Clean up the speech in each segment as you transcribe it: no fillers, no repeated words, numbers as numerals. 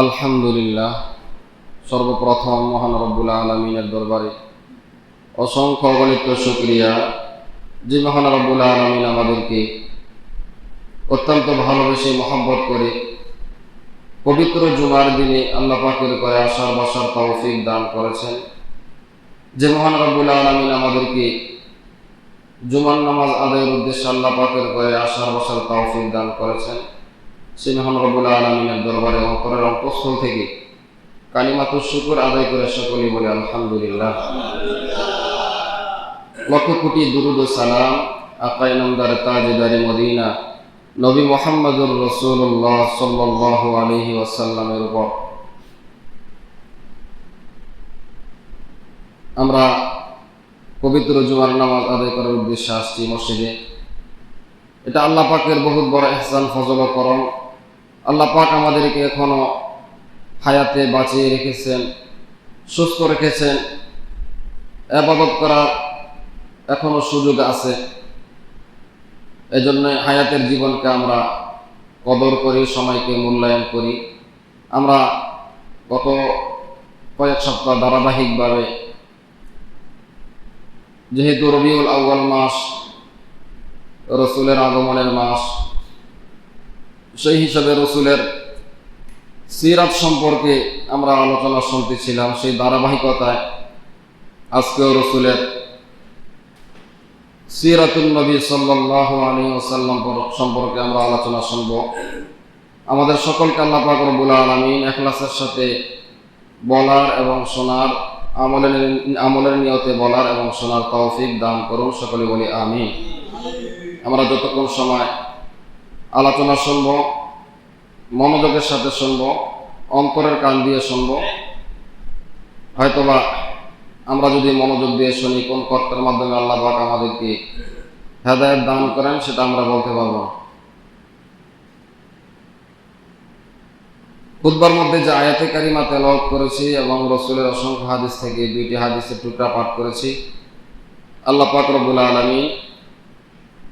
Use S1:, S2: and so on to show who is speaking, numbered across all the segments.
S1: আলহামদুলিল্লাহ, সর্বপ্রথম মহান রব্বুল আলামিনের দরবারে অসংখ্য অগণিত শুকরিয়া যে মহান রব্বুল আলামিন আমাদেরকে অত্যন্ত ভালোবেসে মহব্বত করে পবিত্র জুমার দিনে আল্লাহ পাকের করে আসার বসার তৌফিক দান করেছেন। যে মহান রব্বুল আলামিন আমাদেরকে জুমার নামাজ আদায়ের উদ্দেশ্যে আল্লাহ পাকের করে আসার বসার তৌফিক দান করেছেন, সেই মহান রব্বুল আলামিনের দরবারে অন্তরের অন্তঃস্থল থেকে কালিমাতুশ শুকর আদায় করে সকলেই বলে আলহামদুলিল্লাহ। লক্ষ কোটি দুরুদ ও সালাম আকায়ে নামদার তাজদারে মদিনা নবী মুহাম্মদুর রাসূলুল্লাহ সাল্লাল্লাহু আলাইহি ওয়াসাল্লামের উপর। আমরা পবিত্র জুমার নামাজ আদায় করার উদ্দেশ্যে আসছি মসজিদে। এটা আল্লাহ পাকের বহুত বড় ইহসান, ফজল ও করম। আল্লাহ পাক আমাদেরকে এখনো হায়াতে বাঁচিয়ে রেখেছেন, সুস্থ রেখেছেন, ইবাদত করার এখনো সুযোগ আছে। এজন্য হায়াতের জীবনকে আমরা কদর করি, সময়কে মূল্যায়ন করি। আমরা গত কয়েক সপ্তাহ ধারাবাহিকভাবে, যেহেতু রবিউল আউয়াল মাস, রসুলের আগমনের মাস, সেই হিসাবে রসুলের সিরাত সম্পর্কে আমরা আলোচনা শুনতেছিলাম। সেই ধারাবাহিকতায় আজকেও রসুলের সিরাতুন নবী সাল্লাল্লাহু আলাইহি ওয়াসাল্লাম সম্পর্কে আমরা আলোচনা শুনব। আমাদের সকলকে আল্লাহ পাক রব্বুল আলামিন ইখলাসের সাথে বলার এবং শোনার, আমলের নিয়তে বলার এবং শোনার তৌফিক দান করুন। সকলে বলি আমিন। আমরা যতক্ষণ সময় আলোচনা শুনব, মনোযোগের সাথে শুনব, অন্তরের কান দিয়ে শুনব। হয়তোবা আমরা যদি মনোযোগ দিয়ে শুনি, কোন কর্তার মাধ্যমে আল্লাহ পাক আমাদেরকে হেদায়েত দান করেন সেটা আমরা বলতে পারব না। খুতবার মধ্যে যে আয়াতে কারিমা তেলাওয়াত করেছি এবং রসুলের অসংখ্য হাদিস থেকে দুইটি হাদিসের টুকরা পাঠ করেছি, আল্লাহ পাক রব্বুল আলামিন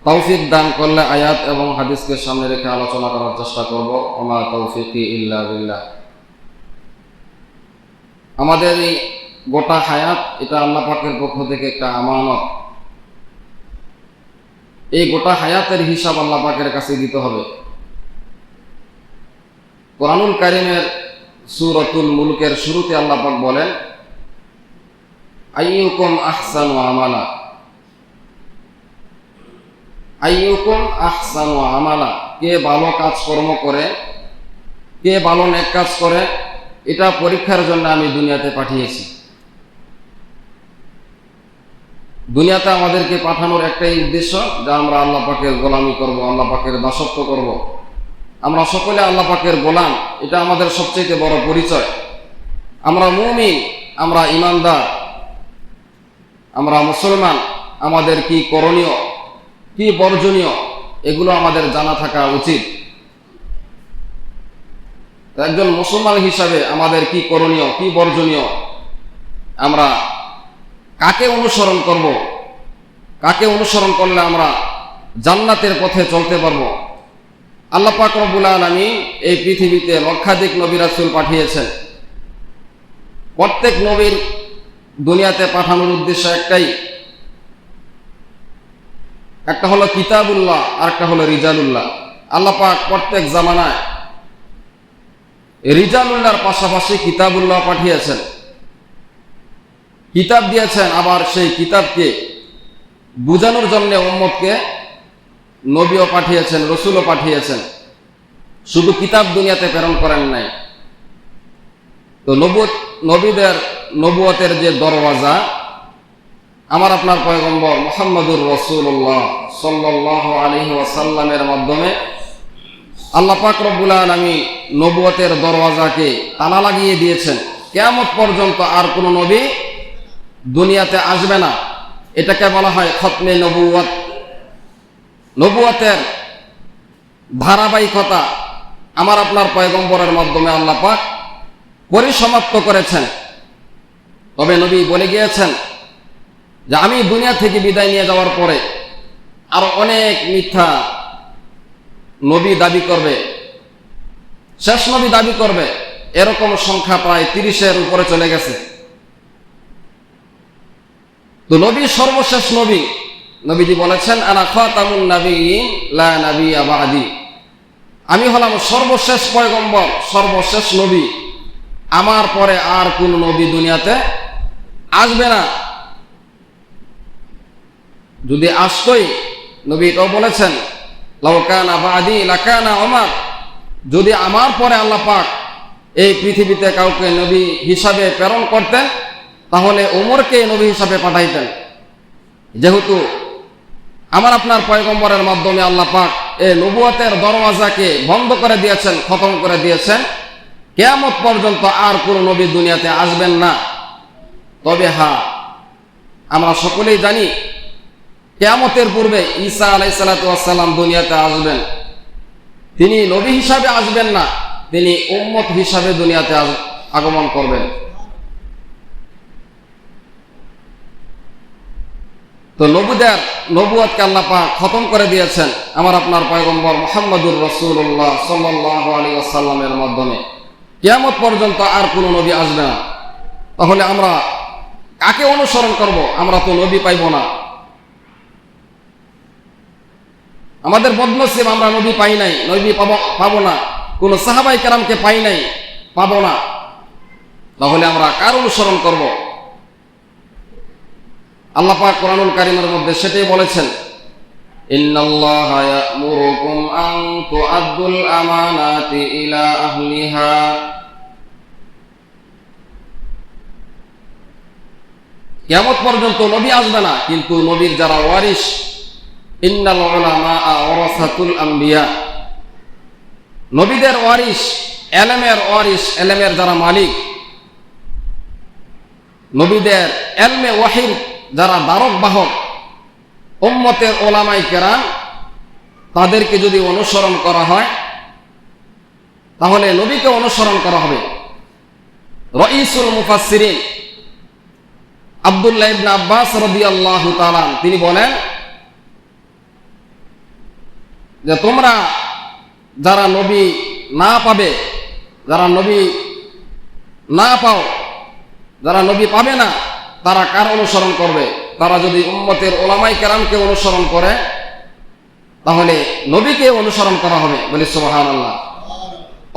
S1: তৌফিক দান করলে আয়াত এবং হাদিসকে সামনে রেখে আলোচনা করার চেষ্টা করব। ওমা তৌফিকি ইল্লা বিল্লাহ। আমাদের এই গোটা হায়াত, এটা আল্লাহ পাকের পক্ষ থেকে একটা আমানত। এই গোটা হায়াতের হিসাব আল্লাহ পাকের কাছে দিতে হবে। কোরআনুল কারীমের সূরাতুল মুলকের শুরুতে আল্লাহ পাক বলেন, আইয়ুকুম আহসানু আমালা, আইয়ুকুম আহসানু আমালা, কে ভালো কাজকর্ম করে, কে ভালো নেক কাজ করে, এটা পরীক্ষার জন্য আমি দুনিয়াতে পাঠিয়েছি। দুনিয়াতে আমাদেরকে পাঠানোর একটাই উদ্দেশ্য, যে আমরা আল্লাহ পাকের গোলামি করব, আল্লাহ পাকের দাসত্ব করব। আমরা সকলে আল্লাহ পাকের গোলাম, এটা আমাদের সবচেয়ে বড় পরিচয়। আমরা মুমিন, আমরা ইমানদার, আমরা মুসলমান। আমাদের কি করণীয়, কি বর্জনীয়, এগুলো আমাদের জানা থাকা উচিত। একজন মুসলমান হিসাবে আমাদের কি করণীয়, কি বর্জনীয়, আমরা কাকে অনুসরণ করব, কাকে অনুসরণ করলে আমরা জান্নাতের পথে চলতে পারবো। আল্লাহ পাক রব্বুল আলামিন এই পৃথিবীতে লক্ষাধিক নবী রাসূল পাঠিয়েছেন। প্রত্যেক নবীর দুনিয়াতে পাঠানোর উদ্দেশ্য একটাই, একটা হলো কিতাবুল্লাহ আর একটা হলো রিজালুল্লাহ। আল্লাহ পাক প্রত্যেক জামানায় রিজালুল্লাহর পাশাপাশি কিতাবুল্লাহ পাঠিয়েছেন, কিতাব দিয়েছেন। আবার সেই কিতাবকে বুঝানোর জন্য উম্মতকে নবীও পাঠিয়েছেন, রসুলও পাঠিয়েছেন। শুধু কিতাব দুনিয়াতে প্রেরণ করেন নাই। তো নবীদের নবুয়তের যে দরওয়াজা, আমার আপনার পয়গম্বর মুহাম্মদুর রাসূলুল্লাহ সাল্লাল্লাহু আলাইহি ওয়াসাল্লামের মাধ্যমে আল্লাহ পাক রব্বুল আলামিন নবুয়তের দরওয়াজাকে তালা লাগিয়ে দিয়েছেন। কিয়ামত পর্যন্ত আর কোনো নবী দুনিয়াতে আসবে না। এটাকে বলা হয় খতমে নবুয়ত। নবুয়তের ধারাবাহিকতা আমার আপনার পয়গম্বরের মাধ্যমে আল্লাহ পাক পরিসমাপ্ত করেছেন। তবে নবী বলে গিয়েছেন যে আমি দুনিয়া থেকে বিদায় নিয়ে যাওয়ার পরে আরো অনেক মিথ্যা নবী দাবি করবে, শেষ নবী দাবি করবে, এরকম সংখ্যা প্রায় 30-এর উপরে চলে গেছে। তো নবী সর্বশেষ নবী, নবীজি বলেছেন আনা খাতামুন নাবিয়্যিন লা নাবিয়্যা বা'দি, আমি হলাম সর্বশেষ পয়গম্বর, সর্বশেষ নবী, আমার পরে আর কোন নবী দুনিয়াতে আসবে না। যদি আসতোই, নবী তো বলেছেন লাউ কানা বা'দি লাকানা ওমর, যদি আমার পরে আল্লাহ পাক এই পৃথিবীতে কাউকে নবী হিসাবে প্রেরণ করতেন তাহলে ওমরকে নবী হিসাবে পাঠাইতেন। যেহেতু আমার আপনার পয়গম্বরের মাধ্যমে আল্লাহ পাক এই নবুয়তের দরওয়াজাকে বন্ধ করে দিয়েছেন, খতম করে দিয়েছেন, কিয়ামত পর্যন্ত আর কোন নবী দুনিয়াতে আসবেন না। তবে হ্যাঁ, আমরা সকলেই জানি কিয়ামতের পূর্বে ঈসা আলাইহিস সালাতু ওয়াস সালাম দুনিয়াতে আসবেন। তিনি নবী হিসাবে আসবেন না, তিনি উম্মত হিসাবে দুনিয়াতে আগমন করবেন। তো নবুয়তকে আল্লাহ পাক খতম করে দিয়েছেন আমার আপনার পয়গম্বর মুহাম্মদুর রাসূলুল্লাহ সাল্লাল্লাহু আলাইহি ওয়াসাল্লামের মাধ্যমে। কিয়ামত পর্যন্ত আর কোনো নবী আসবে না। তাহলে আমরা কাকে অনুসরণ করব? আমরা তো নবী পাইব না। আমাদের বদনসিব, আমরা নবী পাই নাই, নবী পাবো না, কোন সাহাবায়ে কেরামকে পাই নাই, পাবো না। তাহলে আমরা কার অনুসরণ করব? আল্লাহ পাক কোরআনুল কারীমের মধ্যে সেটাই বলেছেন, ইন্নাল্লাহা ইয়া'মুরুকুম আন তু'আদ্দুল আমানাতি ইলা আহলিহা, কিয়ামত পর্যন্ত নবী আসবে না, কিন্তু নবীর যারা ওয়ারিস, ইন্নাল উলামা ওয়ারাসাতুল আম্বিয়া, নবীদের ওয়ারিস, ইলমের ওয়ারিস, ইলমের যারা মালিক, নবীদের ইলমে ওয়াহির যারা ধারক বাহক, উম্মতের ওলামায়ে কেরাম, তাদেরকে যদি অনুসরণ করা হয় তাহলে নবীকে অনুসরণ করা হবে। রাইসুল মুফাসসিরিন আব্দুল্লাহ ইবনে আব্বাস রাদিয়াল্লাহু তাআলা তিনি বলেন যে তোমরা যারা নবী না পাবে, যারা নবী না পাও, যারা নবী পাবে না, তারা কার অনুসরণ করবে? তারা যদি উম্মতের ওলামায়ে কেরামকে অনুসরণ করে তাহলে নবীকে অনুসরণ করা হবে। বলি সুবহানাল্লাহ।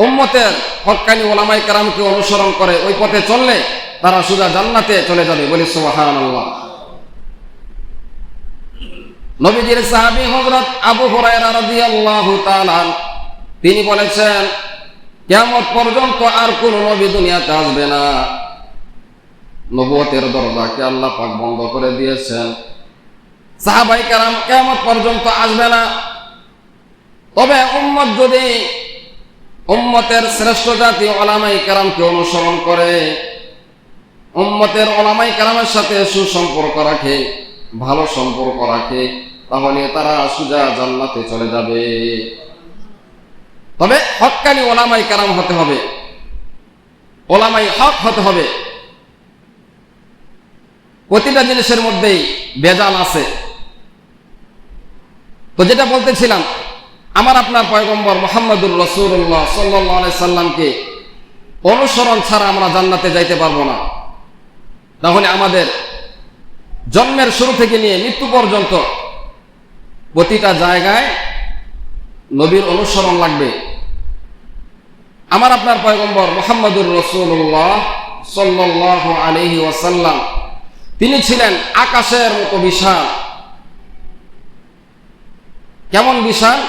S1: উম্মতের হক্কানি ওলামায়ে কেরামকে অনুসরণ করে ওই পথে চললে তারা সোজা জান্নাতে চলে যাবে। বলি সুবহানাল্লাহ। নবীজির সাহাবী হযরত আবু হুরায়রা রাদিয়াল্লাহু তাআলা তিনি বলেছেন কিয়ামত পর্যন্ত আর কোন নবী দুনিয়াতে আসবে না। নবুয়তের দরজাকে আল্লাহ পাক বন্ধ করে দিয়েছেন। সাহাবায়ে কেরাম কিয়ামত পর্যন্ত আসবে না। তবে উম্মত যদি উম্মতের শ্রেষ্ঠ জাতি উলামায়ে কেরামকে অনুসরণ করে, উম্মতের উলামায়ে কেরামের সাথে সুসম্পর্ক রাখে, ভালো সম্পর্ক রাখে, তাহলে তারা সোজা জান্নাতে চলে যাবে। তবে হক্কানি উলামায়ে কেরাম হতে হবে, উলামায়ে হক হতে হবে। প্রতিটা জিনিসের মধ্যেই ভেজাল আছে। তো যেটা বলতেছিলাম, আমার আপনার পয়গম্বর মুহাম্মদুর রাসূলুল্লাহ সাল্লাল্লাহু আলাইহি সাল্লামকে অনুসরণ ছাড়া আমরা জান্নাতে যাইতে পারবো না। তাহলে আমাদের জন্মের শুরু থেকে নিয়ে মৃত্যু পর্যন্ত প্রতিটা জায়গায় নবীর অনুসরণ লাগবে। আমার আপনার পয়গম্বর মুহাম্মদুর রাসূলুল্লাহ সাল্লাল্লাহু আলাইহি ওয়াসাল্লাম তিনি ছিলেন আকাশের মতো বিশাল। কেমন বিশাল?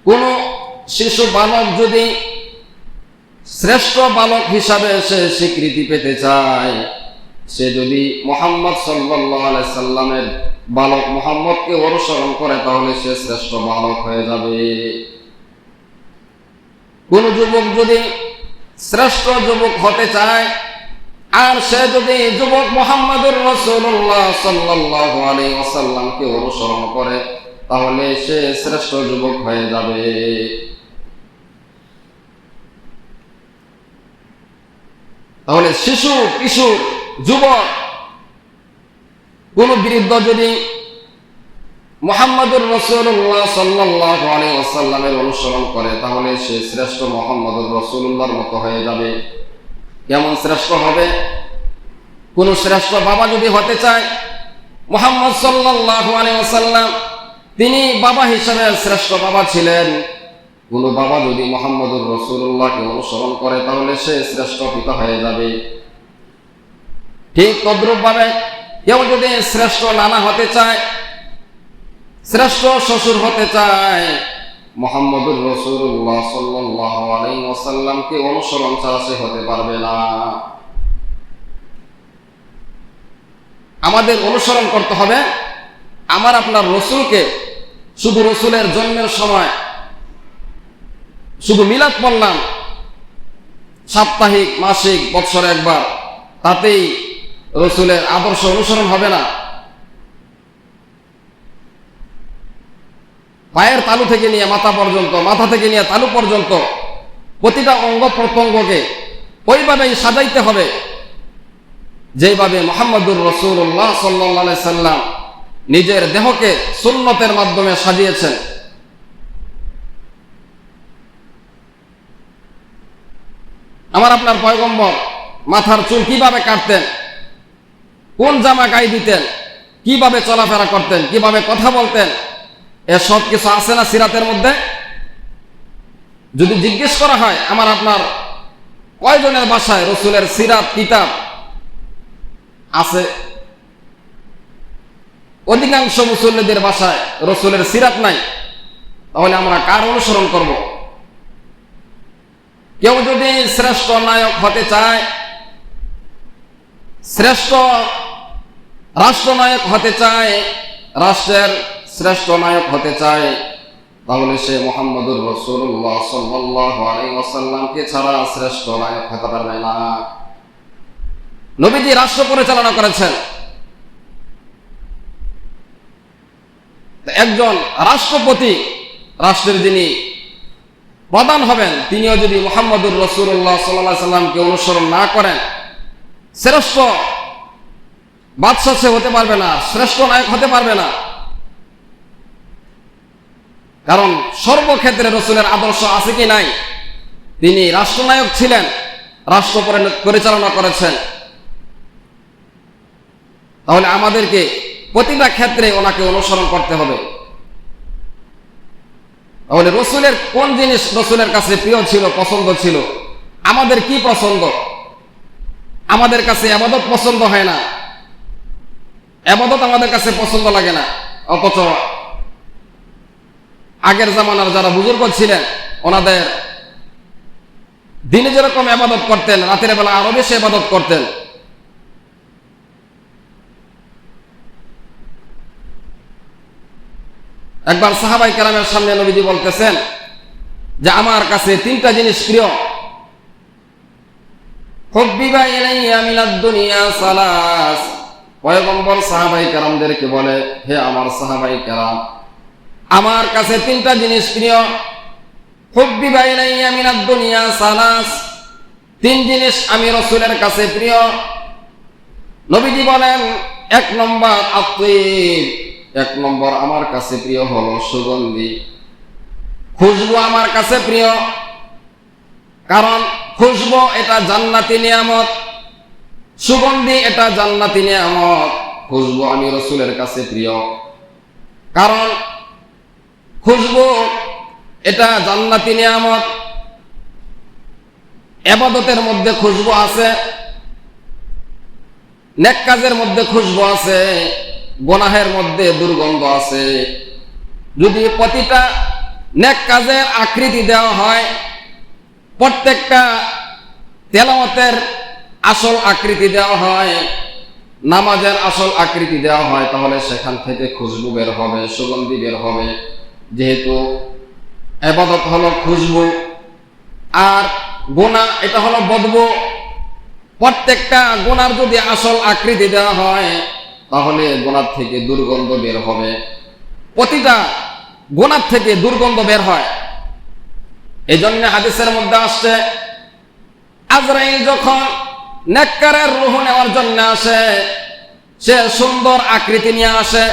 S1: কোন শিশু বালক যদি শ্রেষ্ঠ বালক হিসাবে সে স্বীকৃতি পেতে চায়, সে যদি মুহাম্মদ সাল্লাল্লাহু আলাইহি সাল্লামের বালক মুহাম্মদকে অনুসরণ করে তাহলে সে শ্রেষ্ঠ বালক হয়ে যাবে। কোন যুবক যদি শ্রেষ্ঠ যুবক হতে চায় আর সে যদি যুবক মুহাম্মদুর রাসূলুল্লাহ সাল্লাল্লাহু আলাইহি ওয়াসাল্লামকে অনুসরণ করে তাহলে সে শ্রেষ্ঠ যুবক হয়ে যাবে। তাহলে শিশু, কিশোর, যুবক, কোন বৃদ্ধ যদি মুহাম্মদুর রাসূলুল্লাহ সাল্লাল্লাহু আলাইহি ওয়াসাল্লামের অনুসরণ করে, তাহলে সে শ্রেষ্ঠ মুহাম্মদুর রাসূলুল্লাহর মতো হয়ে যাবে। কেমন শ্রেষ্ঠ হবে? কোন শ্রেষ্ঠ বাবা যদি হতে চায়, মুহাম্মদ সাল্লাল্লাহু আলাইহি ওয়াসাল্লাম তিনি বাবা হিসেবে শ্রেষ্ঠ বাবা ছিলেন। কোন বাবা যদি মুহাম্মদুর রাসূলুল্লাহকে অনুসরণ করে, তাহলে সে শ্রেষ্ঠ পিতা হয়ে যাবে। ঠিক তদ্রূপ ভাবে কেউ যদি শ্রেষ্ঠ নানা হতে চায়, শ্রেষ্ঠ শ্বশুর হতে চায়, মুহাম্মদুর রাসূলুল্লাহ সাল্লাল্লাহু আলাইহি ওয়াসাল্লামকে অনুসরণ ছাড়া সে হতে পারবে না। আমাদের অনুসরণ করতে হবে আমার আপনার রসুলকে। শুধু রসুলের জন্মের সময় শুধু মিলাদ পড়লাম, সাপ্তাহিক, মাসিক, বৎসরে একবার, তাতেই রসুলের আদর্শ অনুসরণ হবে না। পায়ের তালু থেকে নিয়ে মাথা পর্যন্ত, মাথা থেকে নিয়ে তালু পর্যন্ত প্রতিটা অঙ্গ প্রত্যঙ্গকে ওইভাবেই সাজাইতে হবে যেভাবে মুহাম্মদুর রাসূলুল্লাহ সাল্লাল্লাহু আলাইহি সাল্লাম নিজের দেহকে সুন্নতের মাধ্যমে সাজিয়েছেন। আমার আপনার পয়গম্বর মাথার চুল কিভাবে কাটতেন, কোন জামা গায়ে দিতেন, কিভাবে চলাফেরা করতেন, কিভাবে কথা বলতেন, এসব কিছু আছে না সিরাতের মধ্যে? যদি জিজ্ঞেস করা হয় আমার আপনার কয়জনের বাসায় রসুলের সিরাত কিতাব আছে? অধিকাংশ মুসল্লিদের বাসায় রসুলের সিরাত নাই। তাহলে আমরা কার অনুসরণ করব? কেউ যদি শ্রেষ্ঠ নায়ক হতে চায়, শ্রেষ্ঠ রাষ্ট্রনায়ক হতে চায়, রাষ্ট্রের শ্রেষ্ঠ নায়ক হতে চায়, তাহলে সে মুহাম্মদুর রাসূলুল্লাহ সাল্লাল্লাহু আলাইহি ওয়াসাল্লামকে ছাড়া শ্রেষ্ঠ নায়ক হতে পারবে না। নবীজি রাষ্ট্র পরিচালনা করেছেন। একজন রাষ্ট্রপতি, রাষ্ট্রের যিনি প্রধান হবেন, তিনিও যদি মুহাম্মদুর রাসূলুল্লাহ সাল্লাল্লাহু আলাইহি সাল্লামকে অনুসরণ না করেন, শ্রেষ্ঠ বাদশা সে হতে পারবে না, শ্রেষ্ঠ নায়ক হতে পারবে না। কারণ সর্বক্ষেত্রে রসুলের আদর্শ আছে কি নাই? তিনি রাষ্ট্রনায়ক ছিলেন, রাষ্ট্র পরিচালনা করেছেন। তাহলে আমাদেরকে প্রতিটা ক্ষেত্রে ওনাকে অনুসরণ করতে হবে। তাহলে রসুলের কোন জিনিস রসুলের কাছে প্রিয় ছিল, পছন্দ ছিল? আমাদের কি পছন্দ? আমাদের কাছে ইবাদত পছন্দ হয় না, ইবাদত আমাদের কাছে পছন্দ লাগে না। অথচ আগের জামানার যারা বুজুর্গ ছিলেন, ওনাদের দিনে যেরকম ইবাদত করতেন, রাতের বেলা আরো বেশি ইবাদত করতেন। একবার সাহাবায়ে কেরামের সামনে নবীজি বলতেছেন যে আমার কাছে তিনটা জিনিস প্রিয়। হুব্বিবা ইলাইয়া মিনাদ দুনিয়া সালাস। পয়গম্বর সাহাবায়ে কেরামদেরকে বলে, হে আমার সাহাবায়ে কেরাম, আমার কাছে তিনটা জিনিস প্রিয়। হুব্বিবা ইলাইয়া মিনাদ দুনিয়া সালাস, তিন জিনিস আমি রাসূলের কাছে প্রিয়। নবীজি বলেন, এক নম্বর আত্মীব, এক নম্বর আমার কাছে প্রিয় হলো সুগন্ধি। খুশবু আমার কাছে প্রিয়, কারণ খুশবু এটা জান্নাতি নিয়ামত, সুগন্ধি এটা জান্নাতি নিয়ামত। খুশবু আমি রাসূলের কাছে প্রিয়, কারণ খুশবু এটা জান্নাতি নিয়ামত। ইবাদতের মধ্যে খুশবু আছে, নেক কাজের মধ্যে খুশবু আছে, গুনাহের মধ্যে দুর্গন্ধ আছে। যদি প্রতিটা নেক কাজের আকৃতি দেওয়া হয়, প্রত্যেকটা তেলাওয়াতের আসল আকৃতি দেওয়া হয়, নামাজের আসল আকৃতি দেওয়া হয়, তাহলে সেখান থেকে খুশবু বের হবে, সুগন্ধি বের হবে। যেহেতু ইবাদত হলো খুশবু আর গুনাহ এটা হলো বদবু, প্রত্যেকটা গুনার যদি আসল আকৃতি দেওয়া হয়, তাহলে গুনাহ থেকে দুর্গন্ধ বের হবে। প্রতিটা গুনাহ থেকে দুর্গন্ধ বের হয়। এই জন্য হাদিসের মধ্যে আসছে, আজরাইল যখন নেককারের রূহ নেওয়ার জন্য আসে, সে সুন্দর আকৃতি নিয়ে আসে।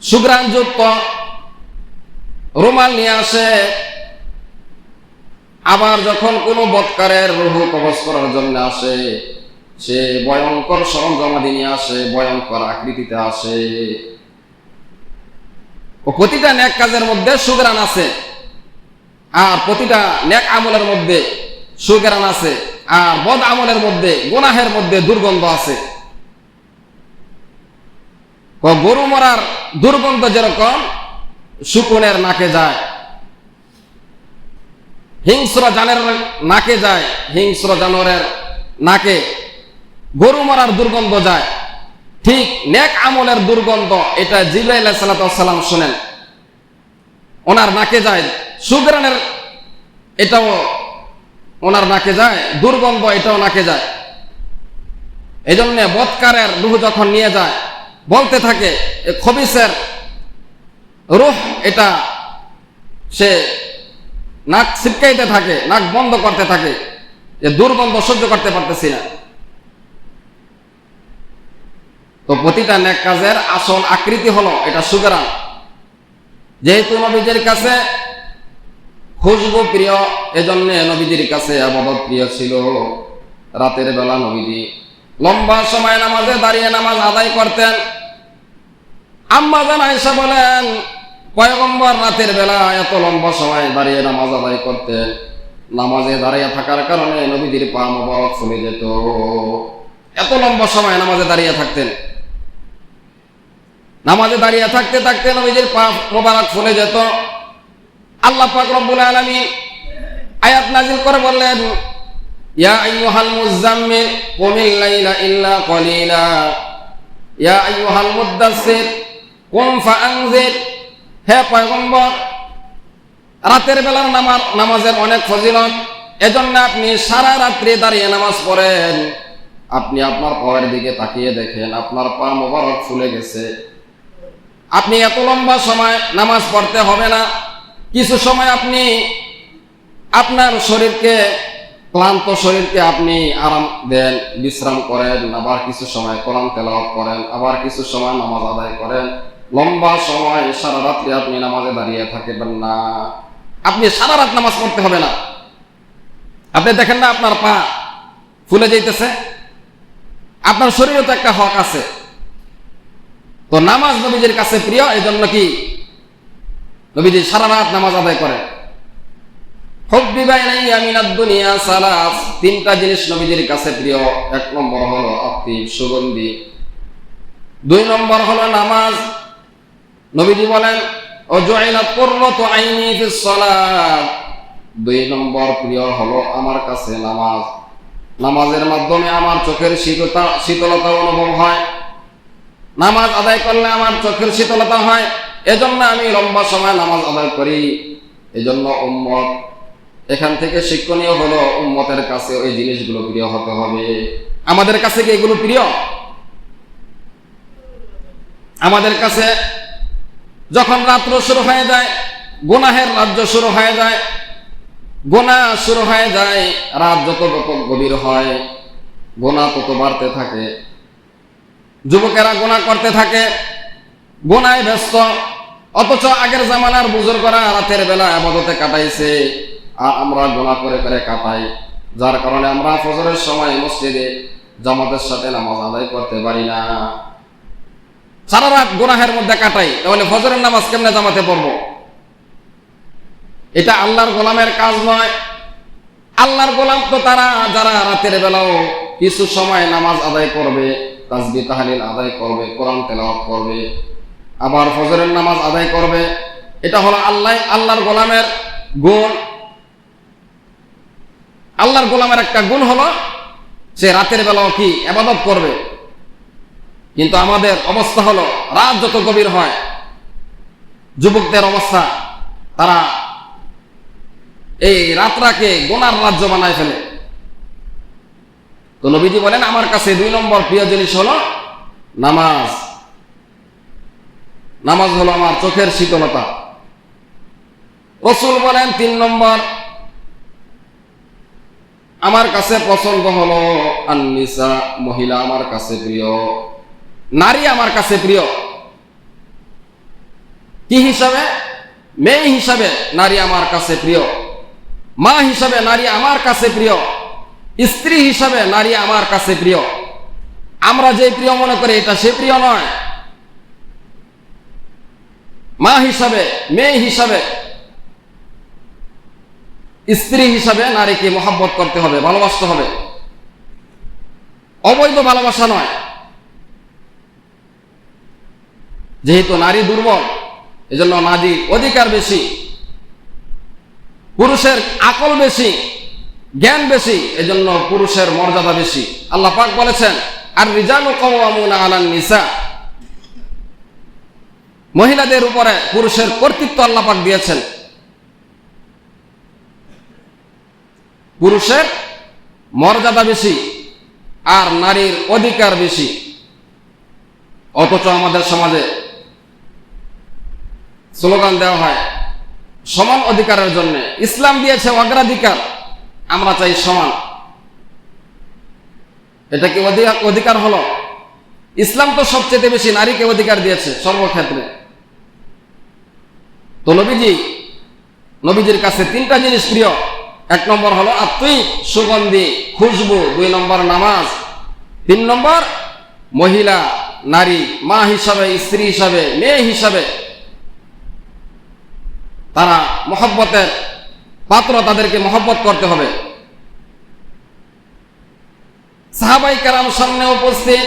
S1: সুঘ্রাণযুক্ত রুমাল নিয়ে আসে। আবার যখন কোনো বৎকারের রুহ কবজ করার জন্য আসে, সে ভয়ঙ্কর সরঞ্জামাদি নিয়ে আসে, ভয়ঙ্কর আকৃতিতে আসে। ও প্রতিটা নেক কাজের মধ্যে সুঘ্রাণ আছে, আর প্রতিটা নেক আমলের মধ্যে সুঘ্রাণ আছে, আর বদ আমলের মধ্যে, গুনাহের মধ্যে দুর্গন্ধ আছে। গরু মরার দুর্গন্ধ যেরকম শকুনের নাকে যায়, হিংস্র জানোয়ারের নাকে যায়, হিংস্র জানোয়ারের নাকে গরু মরার দুর্গন্ধ যায়, ঠিক নেক আমলের দুর্গন্ধ এটা জিবরাইল আলাইহিস সালাম শুনেন, ওনার নাকে যায়। সুঘ্রাণের এটাও ওনার নাকে যায়, দুর্গন্ধ এটাও নাকে যায়। এই জন্য বৎকারের রূহ যখন নিয়ে যায়, বলতে থাকে খবিসের রূহ, এটা সে নাক ছিটকাইতে থাকে, নাক বন্ধ করতে থাকে, যে দুর্গন্ধ সহ্য করতে পারতেছি না। তো প্রতিটা নেক কাজের আসল আকৃতি হলো এটা সুঘ্রাণ। যেহেতু নবীজির কাছে খুশবু প্রিয়, এজন্য নবীজির কাছে ইবাদত প্রিয় ছিল। রাতের বেলা নবীজি লম্বা সময় নামাজে দাঁড়িয়ে নামাজ আদায় করতেন। আম্মা জান আয়েশা বলেন, পয়গম্বর রাতের বেলা এত লম্বা সময় দাঁড়িয়ে নামাজ আদায় করতেন, নামাজে দাঁড়িয়ে থাকার কারণে নবীজির পা মোবারক ফুলে যেত। এত লম্বা সময় নামাজে দাঁড়িয়ে থাকতেন, নামাজে দাঁড়িয়ে থাকতে থাকতে নবীজির পা মোবারক ফুলে যেত। আল্লাহ পাক রব্বুল আলামিন আয়াত নাযিল করে বললেন, ইয়া আইয়ুহাল মুযাম্মিল কুমিল লাইলা ইল্লা কলিলা ইয়া আইয়ুহাল মুদ্দাসসির কুম ফাআনজির। হে পয়গম্বর, রাতের বেলার নামাজের অনেক ফজিলত, এজন্য আপনি সারা রাত্রি দাঁড়িয়ে নামাজ পড়েন। আপনি আপনার পায়ের দিকে তাকিয়ে দেখেন, আপনার পা মোবারক ফুলে গেছে। আপনি এত লম্বা সময় নামাজ পড়তে হবে না, কিছু সময় আপনি আপনার শরীরকে, ক্লান্ত শরীরকে আপনি আরাম দেন, বিশ্রাম করেন, আবার কিছু সময় কোরআন তেলাওয়াত করেন, আবার কিছু সময় নামাজ আদায় করেন। লম্বা সময় সারা রাত্রি আপনি নামাজে দাঁড়িয়ে থাকবেন না, আপনি সারা রাত নামাজ পড়তে হবে না। আপনি দেখেন না আপনার পা ফুলে যাইতেছে, আপনার শরীরে তো একটা হক আছে। তো নামাজ নবীজির কাছে প্রিয়, এই জন্য কি নবীজি সারা রাত নামাজ আদায় করেন। হুব্বিবা ইলাইয়া মিনাদ দুনিয়া সালাস, তিনটা জিনিস নবীজির কাছে প্রিয়। এক নম্বর হলো আতিব, সুগন্ধি। দুই নম্বর হলো নামাজ। নবীজি বলেন, ও জুইলাত কুররাতু আইনি ফিস সালাত, দুই নম্বর প্রিয় হলো আমার কাছে নামাজ। নামাজের মাধ্যমে আমার চোখের শীতলতা অনুভব হয়, নামাজ আদায় করলে আমার চোখের শীতলতা হয়, এজন্য আমি লম্বা সময় নামাজ আদায় করি। এজন্য উম্মত, এখান থেকে শিক্ষণীয় হলো উম্মতের কাছে ওই জিনিসগুলো প্রিয় হতে হবে। আমাদের কাছে কি এগুলো প্রিয়? আমাদের কাছে যখন রাত্র শুরু হয়ে যায়, গুনাহের রাজ্য শুরু হয়ে যায়, গুনাহ শুরু হয়ে যায়, রাত যত গভীর হয় গুনাহ তত বাড়তে থাকে। যুবকেরা গুনাহ করতে থাকে, গুনাহে ব্যস্ত। অথচ আগের জামানার বুজুর্গরা রাতের বেলা ইবাদতে কাটাইছে, আর আমরা গুনাহ করে করে কাটাই। যার কারণে আমরা ফজরের সময় মসজিদে জামাতের সাথে নামাজ আদায় করতে পারি না, সারা রাত গুনাহের মধ্যে কাটাই। তাহলে ফজরের নামাজ কেমনে জামাতে পড়বো? এটা আল্লাহর গোলামের কাজ নয়। আল্লাহর গোলাম তো তারা যারা রাতের বেলাও কিছু সময় নামাজ আদায় করবে, তাসবিহ তাহলিল আদায় করবে, কোরআন তেলাওয়াত করবে, আবার ফজরের নামাজ আদায় করবে। এটা হলো আল্লাহর গোলামের গুণ। আল্লাহর গোলামের একটা গুণ হলো সে রাতের বেলাও কি ইবাদত করবে। কিন্তু আমাদের অবস্থা হলো, রাত যত গভীর হয়, যুবকদের অবস্থা, তারা এই রাতটাকে গুনার রাজ্য বানায় ফেলে। তো নবীজি বলেন, আমার কাছে দুই নম্বর প্রিয় জিনিস হলো নামাজ। নামাজ হলো আমার চোখের শীতলতা। রাসূল বলেন, তিন নম্বর আমার কাছে পছন্দ হলো আন-নিসা, মহিলা আমার কাছে প্রিয়, নারী আমার কাছে প্রিয়। কি হিসাবে? মেয়ে হিসাবে নারী আমার কাছে প্রিয়, মা হিসাবে নারী আমার কাছে প্রিয়, স্ত্রী হিসাবে নারী আমার কাছে প্রিয়। আমরা যে প্রিয় মনে করি এটা সে প্রিয় নয়। মা হিসাবে, মেয়ে হিসাবে, স্ত্রী হিসাবে নারীকে মহব্বত করতে হবে, ভালোবাসতে হবে। অবৈধ ভালোবাসা নয়। যেহেতু নারী দুর্বল, এজন্য নারীর অধিকার বেশি, পুরুষের আকল বেশি, জ্ঞান বেশি, এজন্য পুরুষের মর্যাদা বেশি। আল্লাহ পাক বলেছেন, আর রিজালু কাওয়ামুনা আলান নিসা, মহিলাদের উপরে পুরুষের কর্তৃত্ব আল্লাহ পাক দিয়েছেন। পুরুষের মর্যাদা বেশি আর নারীর অধিকার বেশি। অথচ আমাদের সমাজে স্লোগান দেওয়া হয় সমান অধিকারের জন্য। ইসলাম দিয়েছে অগ্রাধিকার, আমরা চাই সমান। এটা কি অধিকার হলো? ইসলাম তো সবচেয়ে বেশি নারীকে অধিকার দিয়েছে সর্বক্ষেত্রে। তো নবীজির কাছে তিনটা জিনিস প্রিয়। এক নম্বর হলো আত্মীয়, সুগন্ধি, খুশবু। 2 নম্বর নামাজ। 3 নম্বর মহিলা, নারী, মা হিসাবে, স্ত্রী হিসাবে, মেয়ে হিসাবে তারা মহব্বতের পাত্র, তাদেরকে মহব্বত করতে হবে। সাহাবাই কেরাম সামনে উপস্থিত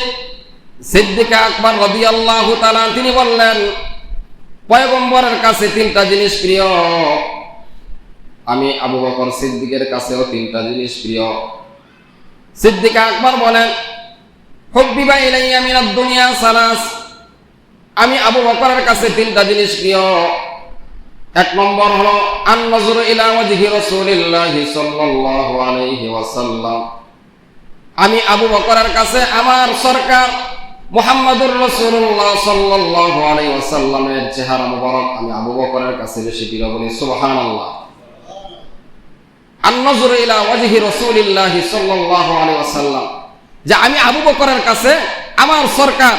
S1: সিদ্দিক আকবর রাদিয়াল্লাহু তাআলা, তিনি বললেন, পয়গম্বরের কাছে 3টা জিনিস প্রিয়, আমি আবু বকর সিদ্দিকের কাছেও 3টা জিনিস প্রিয়। সিদ্দিক আকবর বলেন, হুব্বিবা ইলাইয়া মিনাদ দুনিয়া সালাস, আমি আবু বকরের কাছে 3টা জিনিস প্রিয়। 1 নম্বর হলো আন-নাযরু ইলা ওয়াজহি রাসূলিল্লাহি সাল্লাল্লাহু আলাইহি ওয়াসাল্লাম, আমি আবু বকরের কাছে আমার সরকার মুহাম্মদুর রাসূলুল্লাহ সাল্লাল্লাহু আলাইহি ওয়াসাল্লামের চেহারা মুবারক আমি আবু বকরের কাছে বেশি প্রিয়। বলি সুবহানাল্লাহ। আন-নাযরু ইলা ওয়াজহি রাসূলিল্লাহি সাল্লাল্লাহু আলাইহি ওয়াসাল্লাম, যে আমি আবু বকরের কাছে আমার সরকার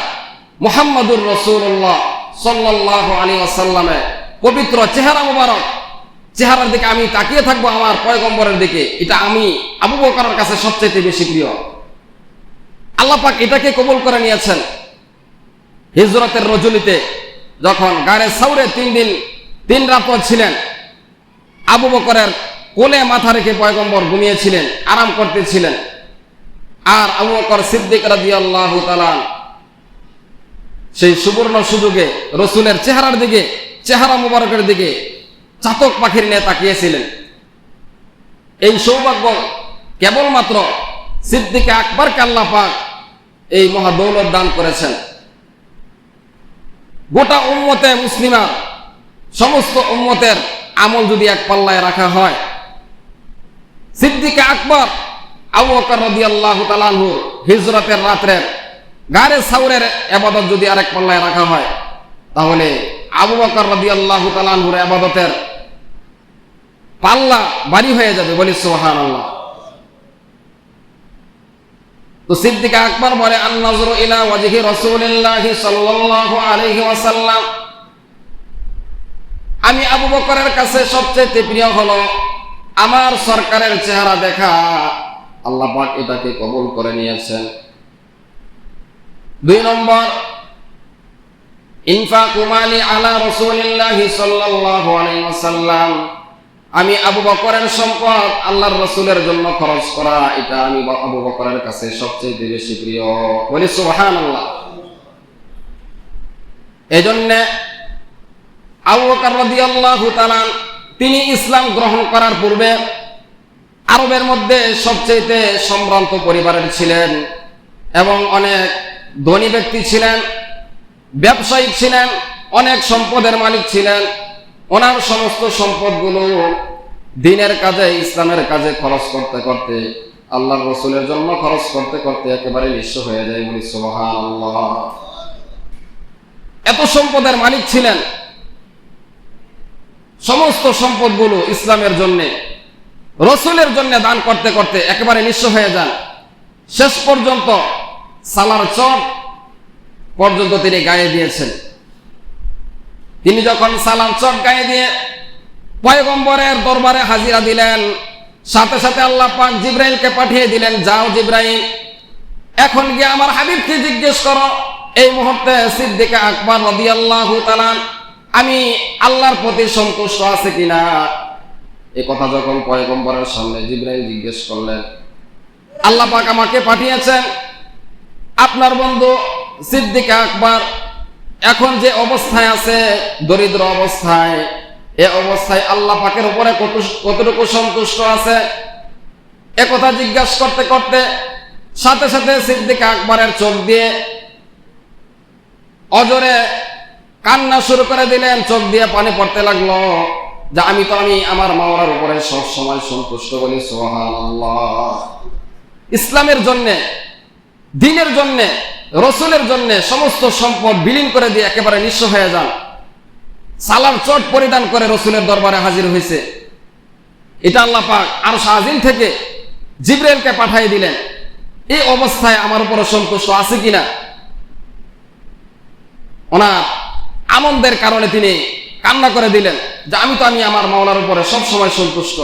S1: মুহাম্মদুর রাসূলুল্লাহ সাল্লাল্লাহু আলাইহি ওয়াসাল্লামের পবিত্র চেহারা মুবারক, চেহারার দিকে আমি তাকিয়ে থাকবো, আমার পয়গম্বরের দিকে, এটা আমি আবু বকরের কাছে সবচেয়ে বেশি প্রিয়। আল্লাহ পাক এটাকে কবুল করে নিয়েছেন। হিজরতের রজনীতে যখন গারে সাউরে 3 দিন 3 রাত ছিলেন, আবু বকরের কোলে মাথা রেখে পয়গম্বর ঘুমিয়েছিলেন, আরাম করতেছিলেন। আর আবু বকর সিদ্দিক রাদিয়াল্লাহু তাআলা সেই সুবর্ণ সুযোগে রসুলের চেহারার দিকে, চেহারা মুবারকের দিকে চাতক পাখির ন্যায় তাকিয়েছিলেন। এই সৌভাগ্য কেবলমাত্র সিদ্দিক আকবরকে আল্লাহ পাক এই মহা দৌলত দান করেছেন। গোটা উম্মতে মুসলিমা, সমস্ত উম্মতের আমল যদি এক পাল্লায় রাখা হয়, সিদ্দিক আকবর আবু বকর রাদিয়াল্লাহু তাআলা আনহুর হিজরতের রাত্রের গারে সাউরের ইবাদত যদি আরেক পাল্লায় রাখা হয়, তাহলে আবু বকর রাদিয়াল্লাহু তাআলা আনহুর ইবাদতের পাল্লা ভারী হয়ে যাবে। বলি সুবহানাল্লাহ। তো সিদ্দিক আকবর বলে, আন-নাযরু ইলা ওয়াজহি রাসূলিল্লাহি সাল্লাল্লাহু আলাইহি ওয়াসাল্লাম, আমি আবু বকরের কাছে সবচেয়ে প্রিয় হলো আমার সরকারের চেহারা দেখা। আল্লাহ পাক এটাকে কবুল করে নিয়েছেন। 2 নম্বর, ইনফাকু মালি আলা রাসূলিল্লাহি সাল্লাল্লাহু আলাইহি ওয়াসাল্লাম, আমি আবু বকরের সম্পদ আল্লাহর রাসূলের জন্য খরচ করা, এটা আমি আবু বকরের কাছে সবচেয়ে বেশি প্রিয়। বলি সুবহানাল্লাহ। এজন্য আবু বকর রাদিয়াল্লাহু তাআলা তিনি ইসলাম গ্রহণ করার পূর্বে আরবের মধ্যে সবচেয়ে সম্ভ্রান্ত পরিবারের ছিলেন এবং অনেক ধনী ব্যক্তি ছিলেন, ব্যবসায়ী ছিলেন, অনেক সম্পদের মালিক ছিলেন। ওনার সমস্ত সম্পদগুলো দ্বীনের কাজে, ইসলামের কাজে খরচ করতে করতে, আল্লাহর রাসূলের জন্য খরচ করতে করতে একেবারে নিঃস্ব হয়ে যায়। বলি সুবহানাল্লাহ। এত সম্পদের মালিক ছিলেন, সমস্ত সম্পদগুলো ইসলামের জন্য, রাসূলের জন্য দান করতে করতে একেবারে নিঃস্ব হয়ে যান। শেষ পর্যন্ত সালার চট পর্যন্ত তিনি গায়ে দিয়েছেন। তিনি যখন সালাম চটকায় দিয়ে পয়গম্বরের দরবারে হাজিরা দিলেন, সাথে সাথে আল্লাহ পাক জিবরাইলকে পাঠিয়ে দিলেন, যাও জিবরাইল, এখন গিয়ে আমার হাবিবকে জিজ্ঞেস করো এই মুহূর্তে সিদ্দিক আকবর রাদিয়াল্লাহু তাআলা আমি আল্লাহর প্রতি সন্তুষ্ট আছে কিনা। এই কথা যখন পয়গম্বরের সামনে জিবরাইল জিজ্ঞেস করলেন, আল্লাহ পাক আমাকে পাঠিয়েছেন আপনার বন্ধু সিদ্দিক আকবর এখন যে অবস্থায় আছে, দরিদ্র অবস্থায়, এ অবস্থায় আল্লাহ পাকের উপরে কতটুকু সন্তুষ্ট আছে, একথা জিজ্ঞাসা করতে করতে সাথে সাথে সিদ্দিক আকবরের চোখ দিয়ে অজরে কান্না শুরু করে দিলেন, চোখ দিয়ে পানি পড়তে লাগলো, যে আমি আমার মাওলার উপরে সব সময় সন্তুষ্ট বলি সুবহানাল্লাহ। ইসলামের জন্য, দ্বীনের জন্য, রসুলের জন্য সমস্ত সম্পদ বিলীন করে দিয়ে একেবারে নিঃস্ব হয়ে যান, সালার চট পরিধান করে রসুলের দরবারে হাজির হয়েছে। এটা আল্লাহ পাক আরশ আজিম থেকে জিবরাইলকে পাঠিয়ে দিলেন, এই অবস্থায় আমার উপরে সন্তুষ্ট আছে কিনা। ওনার আনন্দের কারণে তিনি কান্না করে দিলেন যে আমি আমার মাওলার উপরে সব সময় সন্তুষ্ট।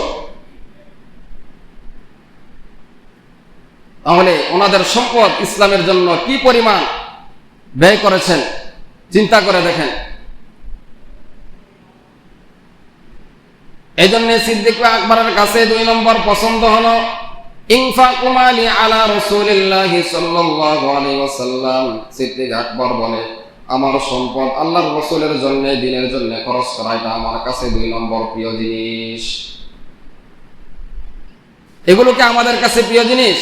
S1: তাহলে ওনাদের সম্পদ ইসলামের জন্য কি পরিমাণ ব্যয় করেছেন চিন্তা করে দেখেন। এই জন্য সিদ্দিক আকবরের কাছে 2 নম্বর পছন্দ হলো ইনফাকু মালি আলা রাসূলিল্লাহি সাল্লাল্লাহু আলাইহি ওয়াসাল্লাম। সিদ্দিক আকবর বলে আমার সম্পদ আল্লাহর রাসূলের জন্য, দ্বীনের জন্য খরচ করা এটা আমার কাছে 2 নম্বর প্রিয় জিনিস। এগুলো কি আমাদের কাছে প্রিয় জিনিস?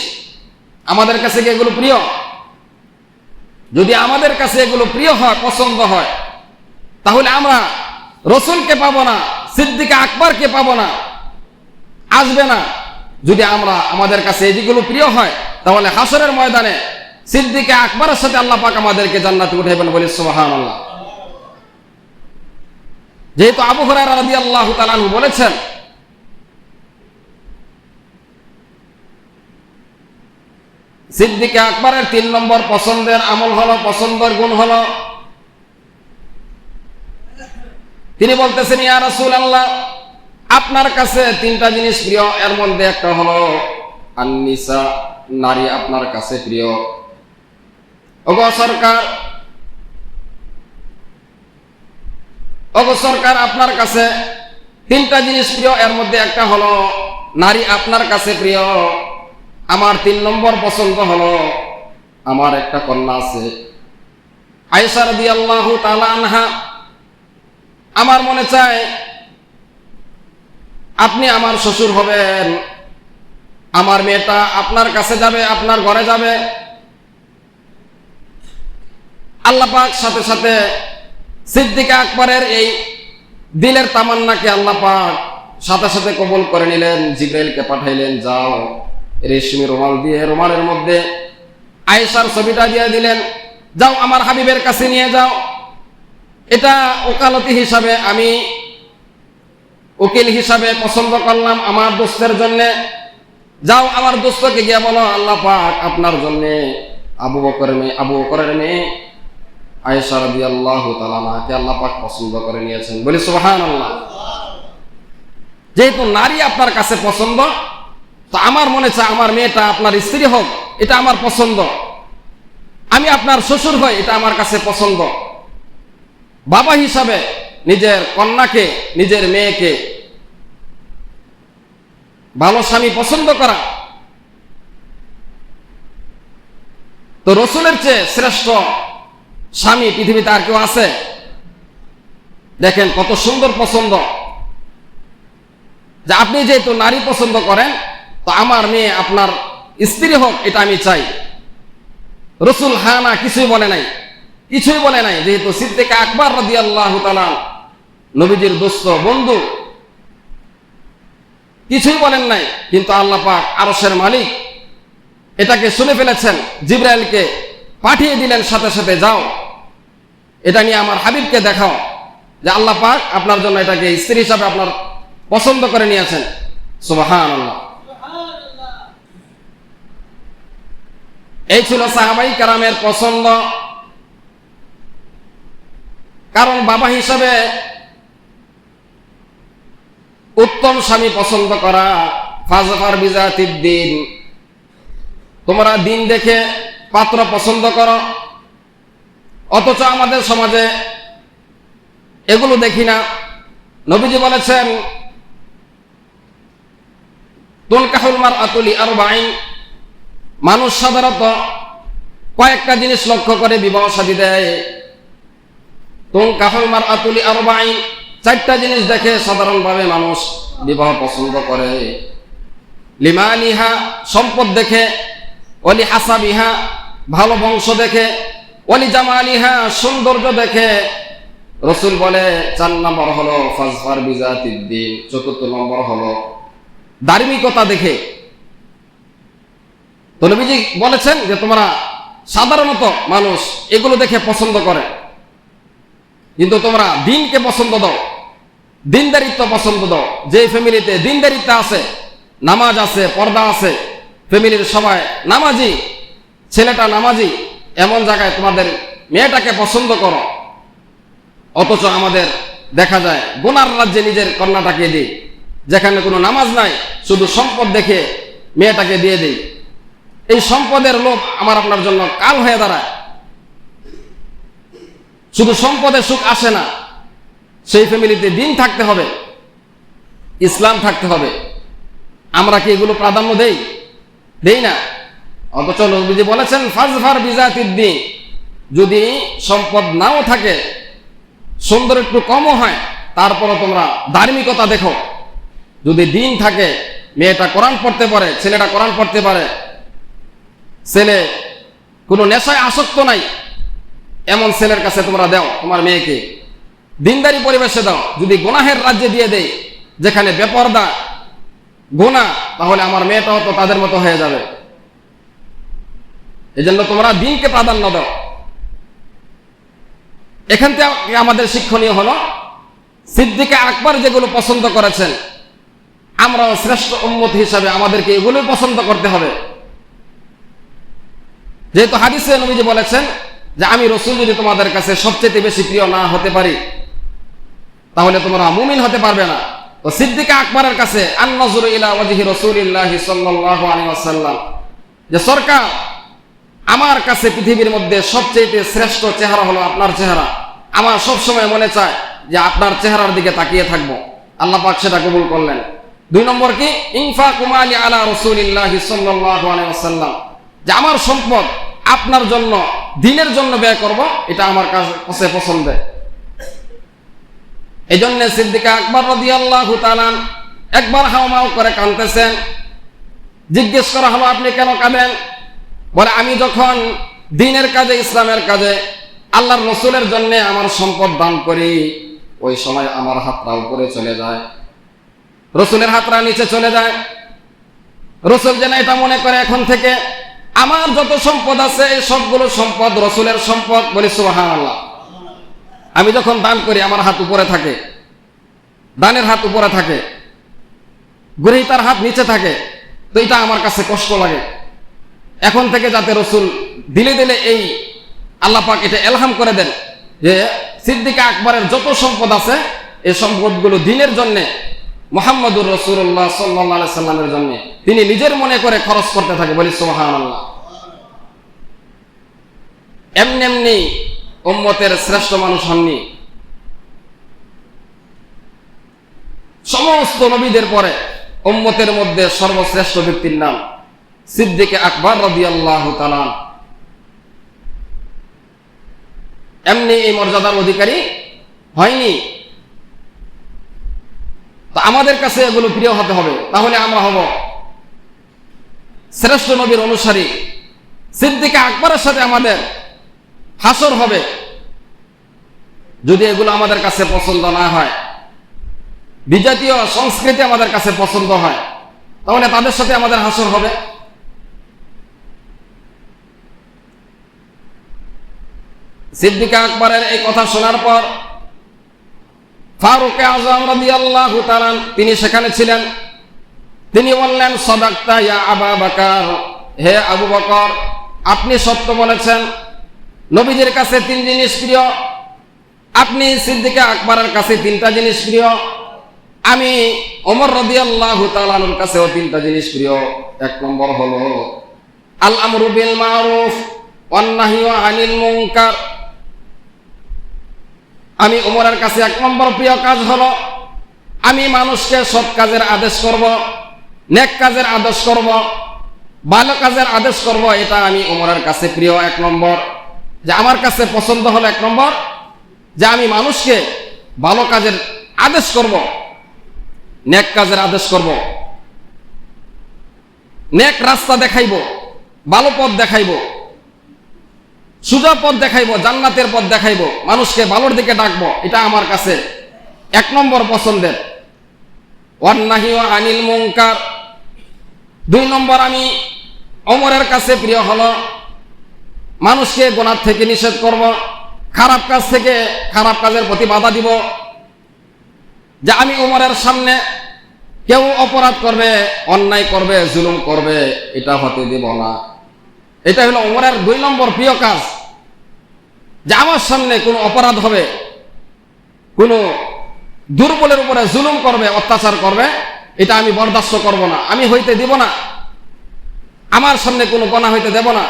S1: আমাদের কাছে কি এগুলো প্রিয়? যদি আমাদের কাছে এগুলো প্রিয় হয়, পছন্দ হয়, তাহলে আমরা রসুলকে পাবো না, সিদ্দিক আকবরকে পাবো না, আসবে না। যদি আমাদের কাছে এগুলো প্রিয় হয়, তাহলে হাসরের ময়দানে সিদ্দিক আকবরের সাথে আল্লাহ পাক আমাদেরকে জান্নাতে উঠাইবেন, বলি সুবহানাল্লাহ। যেহেতু আবু হুরায়রা রাদিয়াল্লাহু তাআলা আনহু বলেছেন, সিদ্দিক আকবরের 3 নম্বর পছন্দের আমল হলো, পছন্দের গুণ হলো, তিনি বলতেছেন ইয়া রাসূলুল্লাহ আপনার কাছে 3টা জিনিস প্রিয়, এর মধ্যে একটা হলো আন-নিসা, নারী আপনার কাছে প্রিয়। ওগো সরকার আপনার কাছে 3টা জিনিস প্রিয়, এর মধ্যে একটা হলো নারী আপনার কাছে প্রিয়। আমার 3 নম্বর পছন্দ হলো আমার একটা কন্যা আছে আয়েশা রাদিয়াল্লাহু তাআলা আনহা। আমার মনে চায় আপনি আমার শ্বশুর হবেন, আমার মেয়েটা আপনার কাছে যাবে, আপনার ঘরে যাবে। আল্লাহ পাক সাথে সাথে সিদ্দিক আকবরের এই দিলের তামান্নাকে আল্লাহ পাক সাথে সাথে কবুল করে নিলেন, জিবরাইলকে পাঠাইলেন, যাও রেশমি রুমাল দিয়ে রুমালের মধ্যে আয়েশার ছবিটা দিয়ে দিলেন, যাও আমার হাবিবের কাছে নিয়ে যাও, এটা ওকালতি হিসাবে, আমি উকিল হিসাবে পছন্দ করলাম আমার দোস্তের জন্য। যাও আমার দোস্তকে গিয়ে বলো আল্লাহ পাক আপনার জন্য আবু বকরের মেয়ে আয়েশা রাদিয়াল্লাহু তাআলা আনহাকে আল্লাহ পাক পছন্দ করে নিয়েছেন, বলি সুবহানাল্লাহ। যেহেতু নারী আপনার কাছে পছন্দ, তো আমার মনে চায় আমার মেয়েটা আপনার স্ত্রী হোক, এটা আমার পছন্দ। আমি আপনার শ্বশুর হই, এটা আমার কাছে পছন্দ। বাবা হিসাবে নিজের কন্যাকে, নিজের মেয়েকে ভালো স্বামী পছন্দ করা, তো রসুলের চেয়ে শ্রেষ্ঠ স্বামী পৃথিবীতে আর কেউ আছে? দেখেন কত সুন্দর পছন্দ, যে আপনি যেহেতু নারী পছন্দ করেন, তো আমার মেয়ে আপনার স্ত্রী হোক, এটা আমি চাই। রসুল হ্যাঁ না কিছুই বলে নাই, কিছুই বলে নাই। যেহেতু সিদ্দিক আকবর রাদিয়াল্লাহু তাআলা নবীজির দোস্ত, বন্ধু, কিছুই বলেন নাই। কিন্তু আল্লাহ পাক আরশের মালিক এটাকে শুনে ফেলেছেন, জিবরাইলকে পাঠিয়ে দিলেন সাথে সাথে, যাও এটা নিয়ে আমার হাবিবকে দেখাও যে আল্লাহ পাক আপনার জন্য এটাকে স্ত্রী হিসাবে আপনার পছন্দ করে নিয়েছেন। সুবহানাল্লাহ। এই ছিল সাহাবাই কেরামের পছন্দ। কারণ বাবা হিসাবে উত্তম স্বামী পছন্দ করা, ফাজফার বিজাতিদ দ্বীন, তোমরা দিন দেখে পাত্র পছন্দ করো, অথচ আমাদের সমাজে এগুলো দেখি না। নবীজি বলেছেন তুনকাহুল মারআতু লিআরবাঈন, মানুষ সাধারণত কয়েকটা জিনিস লক্ষ্য করে বিবাহ শাদী দেয়। তুনকাহুল মারআতু লিআরবাঈন, চারটা জিনিস দেখে সাধারণভাবে মানুষ বিবাহ পছন্দ করে। লিমালিহা, সম্পদ দেখে, ওয়ালি হাসাবিহা, ভালো বংশ দেখে, ওয়ালি জামালিহা, সৌন্দর্য দেখে। রাসূল বলে 4 নম্বর হলো ফাজফার বিজাতিদ দ্বীন, 4র্থ নম্বর হলো ধার্মিকতা দেখে। তো নবীজি বলেছেন যে তোমরা সাধারণত মানুষ এগুলো দেখে পছন্দ করে, কিন্তু তোমরা দিনকে পছন্দ দাও, দিনদারিত্ব পছন্দ দাও। যে ফ্যামিলিতে দিনদারিত্ব আছে, নামাজ আছে, পর্দা আছে, ফ্যামিলির সবাই নামাজি, ছেলেটা নামাজি, এমন জায়গায় তোমাদের মেয়েটাকে পছন্দ করো। অথচ আমাদের দেখা যায় গুনার রাজ্যে নিজের কন্যাটাকে দিই, যেখানে কোনো নামাজ নাই, শুধু সম্পদ দেখে মেয়েটাকে দিয়ে দিই। এই সম্পদের লোভ আমার আপনার জন্য কাল হয়ে দাঁড়ায়। শুধু সম্পদের সুখ আসে না, সেই ফ্যামিলিতে দিন থাকতে হবে, ইসলাম থাকতে হবে। আমরা কি এগুলো প্রাধান্য দেই না? অথচ নবীজি বলেছেন ফাজফার বিজাতিদ দ্বীন, যদি সম্পদ নাও থাকে, সুন্দর একটু কমও হয়, তারপরও তোমরা ধার্মিকতা দেখো। যদি দিন থাকে, মেয়েটা কোরআন পড়তে পারে, ছেলেটা কোরআন পড়তে পারে, ছেলে কোনো নেশায় আসক্ত নাই, এমন ছেলের কাছে তোমরা দাও তোমার মেয়েকে। দিনদারি পরিবেশে দাও। যদি গুনাহের রাজ্যে দিয়ে দেয়, যেখানে বেপরদা গুনাহ, তাহলে আমার মেয়েটাও তো তাদের মতো হয়ে যাবে। এজন্য তোমরা দিনকে প্রাধান্য দাও। এখান থেকে আমাদের শিক্ষণীয় হলো সিদ্দিক আকবর যেগুলো পছন্দ করেছেন, আমরাও শ্রেষ্ঠ উম্মত হিসাবে আমাদেরকে এগুলোই পছন্দ করতে হবে। যেহেতু হাদিসে নবীজি বলেছেন যে আমি রাসূল যদি তোমাদের কাছে সবচেয়ে বেশি প্রিয় না হতে পারি, তাহলে তোমরা মুমিন হতে পারবে না। তো সিদ্দিক আকবরের কাছে আন-নাযরু ইলা ওয়াজহি রাসূলিল্লাহি সাল্লাল্লাহু আলাইহি ওয়াসাল্লাম, যে সরকার, আমার কাছে পৃথিবীর মধ্যে সবচেয়ে শ্রেষ্ঠ চেহারা হলো আপনার চেহারা। আমার সব সময় মনে চায় যে আপনার চেহারার দিকে তাকিয়ে থাকবো। আল্লাহ পাক সেটা কবুল করলেন। 2 নম্বর কি, ইনফাকু মালি আলা রাসূলিল্লাহি সাল্লাল্লাহু আলাইহি ওয়াসাল্লাম, যে আমার সম্পদ আপনার জন্য, দ্বীনের জন্য ব্যয় করব, এটা আমার কাছে পছন্দ। এই জন্য সিদ্দিক আকবর রাদিয়াল্লাহু তাআলা একবার হাওমাও করে কাঁদতেছেন। জিজ্ঞেস করা হলো আপনি কেন কাঁদেন? বলে আমি যখন দ্বীনের কাজে, ইসলামের কাজে, আল্লাহর রাসূলের জন্য আমার সম্পদ দান করি, ওই সময় আমার হাতটা উপরে চলে যায়, রাসূলের হাতটা নিচে চলে যায়। রাসূল যেন এটা মনে করে এখন থেকে আমার যত সম্পদ আছে এই সবগুলো সম্পদ রাসূলের সম্পদ। বলি সুবহানাল্লাহ। আমি যখন দান করি আমার হাত উপরে থাকে, দানের হাত উপরে থাকে, গ্রহীতার হাত নিচে থাকে, তো এটা আমার কাছে কষ্ট লাগে। এখন থেকে যাতে রাসূল দিলে দিলে এই আল্লাহ পাক এটা ইলহাম করে দেন যে সিদ্দিক আকবরের যত সম্পদ আছে এই সম্পদগুলো দ্বীনের জন্য, মুহাম্মদুর রাসূলুল্লাহ সাল্লাল্লাহু আলাইহি সাল্লামের জন্য তিনি নিজের মনে করে খরচ করতে থাকে। বলি সুবহানাল্লাহ। এমনি এমনি উম্মতের শ্রেষ্ঠ মানুষ হননি। সমস্ত নবীদের পরে উম্মতের মধ্যে সর্বশ্রেষ্ঠ ব্যক্তির নাম সিদ্দিক আকবর রাদিয়াল্লাহু তাআলা। এমনি এই মর্যাদার অধিকারী হয়নি। তো আমাদের কাছে এগুলো প্রিয় হতে হবে, তাহলে আমরা হব শ্রেষ্ঠ নবীর অনুসারী। সিদ্দিক আকবরের সাথে আমাদের হাসর হবে। যদি এগুলো আমাদের কাছে পছন্দ না হয়, বিজাতীয় সংস্কৃতি আমাদের কাছে পছন্দ হয়, তাহলে তাদের সাথে আমাদের হাসর হবে। সিদ্দিক আকবরের এই কথা শোনার পর ফারুক আযম রাদিয়াল্লাহু তাআলা তিনি সেখানে ছিলেন। তিনি বললেন সাদাকতা ইয়া আবু বকর, হে আবু বকর আপনি সত্য বলেছেন। নবীজির কাছে 3 জিনিস প্রিয়, আপনি সিদ্দিক আকবরের কাছে তিনটা জিনিস প্রিয়, আমি ওমর রাদিয়াল্লাহু তাআলা আনহুর কাছেও তিনটা জিনিস প্রিয়। এক নম্বর হলো আল আমরু বিল মারুফ ওয়ান নাহয়ু আনিল মুনকার। আমি ওমরের কাছে এক নম্বর প্রিয় কাজ হলো আমি মানুষকে সৎ কাজের আদেশ করব, নেক কাজের আদেশ করব, ভালো কাজের আদেশ করব। এটা আমি ওমরের কাছে প্রিয়। এক নম্বর যে আমার কাছে পছন্দ হলো, এক নম্বর যে আমি মানুষকে ভালো কাজের আদেশ করব, নেক কাজের আদেশ করব, নেক রাস্তা দেখাইব, ভালো পথ দেখাইব, সোজা পথ দেখাইব, জান্নাতের পথ দেখাইব, মানুষকে ভালোর দিকে ডাকবো। এটা আমার কাছে এক নম্বর পছন্দের। ওয়ান নাহয়ু আনিল মুনকার। দুই নম্বর আমি ওমরের কাছে প্রিয় হলো মানুষকে গুনাহ থেকে নিষেধ করব, খারাপ কাজ থেকে, খারাপ কাজের প্রতি বাধা দিব। যে আমি ওমরের সামনে কেউ অপরাধ করবে, অন্যায় করবে, জুলুম করবে, এটা হতে দেব না। এটা হলো ওমরের দুই নম্বর প্রিয় কাজ। যে আমার সামনে কোনো অপরাধ হবে, কোনো দুর্বলের উপরে জুলুম করবে, অত্যাচার করবে, এটা আমি বরদাস্ত করব না, আমি হইতে দিব না, আমার সামনে কোনো গুনাহ হইতে দেব না।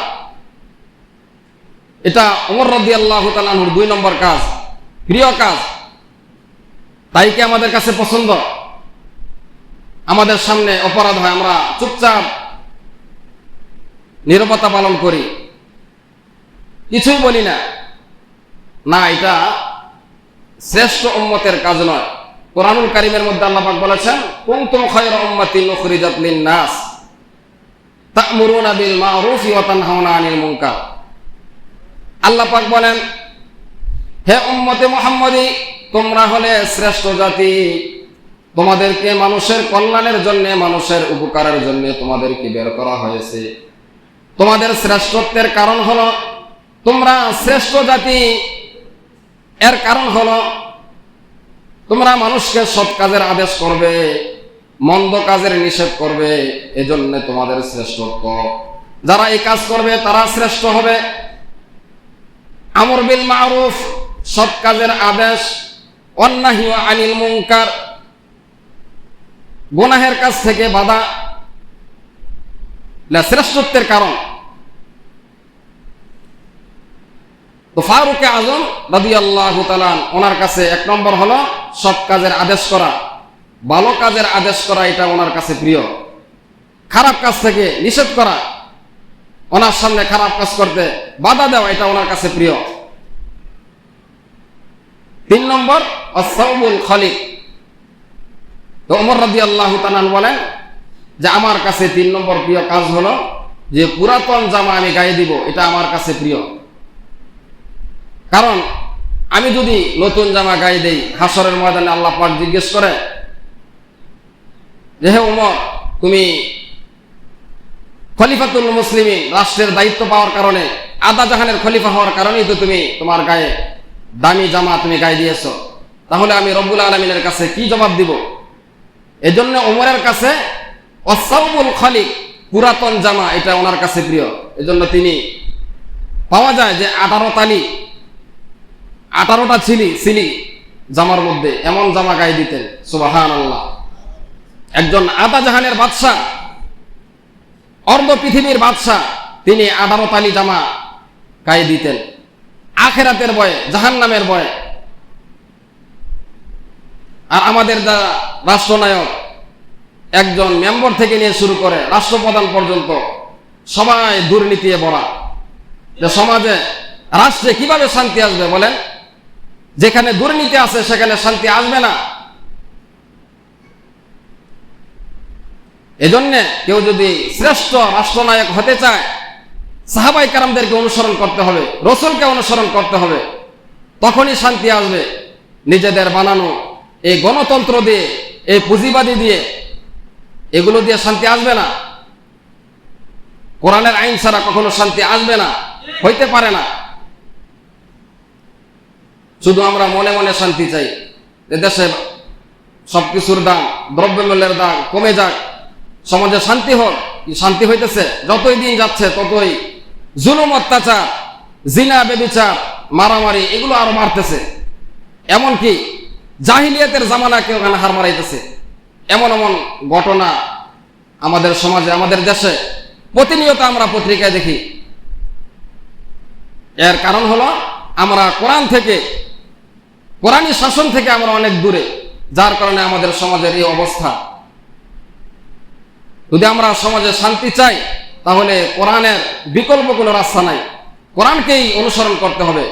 S1: এটা ওমর রাদিয়াল্লাহু তাআলা আনহুর দুই নম্বর কাজ, প্রিয় কাজ। তাই কি আমাদের কাছে পছন্দ? আমাদের সামনে অপরাধ হয়, আমরা চুপচাপ নীরবতা পালন করি, কিছুই বলি না? না, এটা শ্রেষ্ঠ উম্মতের কাজ নয়। কোরআনুল কারীমের মধ্যে আল্লাহ পাক বলেছেন, কুনতুম খায়রা উম্মাতিন উখরিজাত লিন-নাস তা'মুরুনা বিল মা'রুফি ওয়া তানহাউনা আনিল মুনকার। আল্লাহ পাক বলেন, হে উম্মতে মুহাম্মদী, তোমরা হলে শ্রেষ্ঠ জাতি, তোমাদেরকে মানুষের কল্যাণের জন্য, মানুষের উপকারের জন্য তোমাদেরকে বের করা হয়েছে। তোমাদের শ্রেষ্ঠত্বের কারণ হলো তোমরা শ্রেষ্ঠ জাতি। এর কারণ হলো তোমরা মানুষকে সৎ কাজের আদেশ করবে, মন্দ কাজের নিষেধ করবে, এজন্য তোমাদের শ্রেষ্ঠত্ব। যারা এই কাজ করবে তারা শ্রেষ্ঠ হবে। আমর বিল মারুফ, সৎ কাজের আদেশ, ওয়ান নাহয়ু আনিল মুনকার, গুনাহের কাজ থেকে বাধা, শ্রেষ্ঠত্বের কারণ। তো ফারুক আজম রাদিয়াল্লাহু তাআলা ওনার কাছে এক নম্বর হলো সৎ কাজের আদেশ করা, ভালো কাজের আদেশ করা, এটা ওনার কাছে প্রিয়। খারাপ কাজ থেকে নিষেধ করা, ওনার সামনে খারাপ কাজ করতে বাধা দেওয়া, এটা ওনার কাছে প্রিয়। তিন নম্বর আস-সাওবুল খালিক। তো ওমর রাদিয়াল্লাহু তাআলা বলেন যে আমার কাছে তিন নম্বর প্রিয় কাজ হলো যে পুরাতন জামা আমি গায়ে দিব, এটা আমার কাছে প্রিয়। কারণ আমি যদি নতুন জামা গায়ে দেই, হাসরের ময়দানে আল্লাহ পাক জিজ্ঞেস করে যে হে ওমর, তুমি খলিফাতুল মুসলিমিন, রাষ্ট্রের দায়িত্ব পাওয়ার কারণে, আদা জাহানের খলিফা হওয়ার কারণেই তো তুমি তোমার গায়ে দামি জামা তুমি গায়ে দিয়েছো, তাহলে আমি রব্বুল আলামিনের কাছে কি জবাব দিব? এজন্য ওমরের কাছে আস-সাওবুল খালিক, পুরাতন জামা, এটা ওনার কাছে প্রিয়। এজন্য তিনি পাওয়া যায় যে 18টা ছিলি জামার মধ্যে এমন জামা গায়ে দিতেন। সুবহানাল্লাহ। একজন আদা জাহানের বাদশা, অর্ধ পৃথিবীর বাদশা, তিনি 18 জামা গায়ে দিতেন আখিরাতের ভয়ে, জাহান্নামের ভয়ে। আর আমাদের যারা রাষ্ট্রনায়ক, একজন মেম্বার থেকে নিয়ে শুরু করে রাষ্ট্রপ্রধান পর্যন্ত সবাই দুর্নীতি ভরা। যে সমাজে, রাষ্ট্রে কিভাবে শান্তি আসবে বলেন? যেখানে দুর্নীতি আছে সেখানে শান্তি আসবে না। এজন্য কেউ যদি শ্রেষ্ঠ রাষ্ট্রনায়ক হতে চায়, সাহাবায়ে কেরামদেরকে অনুসরণ করতে হবে, রাসূলকে অনুসরণ করতে হবে, তখনই শান্তি আসবে। নিজেদের বানানো এই গণতন্ত্র দিয়ে, এই পুঁজিবাদী দিয়ে, এগুলো দিয়ে শান্তি আসবে না। কোরআনের আইন ছাড়া কখনো শান্তি আসবে না, হইতে পারে না। শুধু আমরা মনে মনে শান্তি চাই যে দেশে সবকিছুর দাম, দ্রব্যমূল্যের দাম কমে যাক, সমাজে শান্তি হোক। শান্তি হইতেছে? যতই দিন যাচ্ছে ততই জুলুম, অত্যাচার, জিনা, ব্যভিচার, মারামারি, এগুলো আরো বাড়তেছে। এমনকি জাহিলিয়াতের জামানাকে ওখানে হার মারাইতেছে। এমন এমন ঘটনা আমাদের সমাজে, আমাদের দেশে প্রতিনিয়ত আমরা পত্রিকায় দেখি। এর কারণ হলো আমরা কোরআন থেকে, কোরআনী শাসন থেকে আমরা অনেক দূরে, যার কারণে আমাদের সমাজের এই অবস্থা। যদি আমরা সমাজে শান্তি চাই তাহলে কোরআনের বিকল্প কোনো রাস্তা নাই, কোরআনকেই অনুসরণ করতে হবে,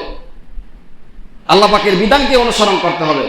S1: আল্লাহ পাকের বিধানকে অনুসরণ করতে হবে।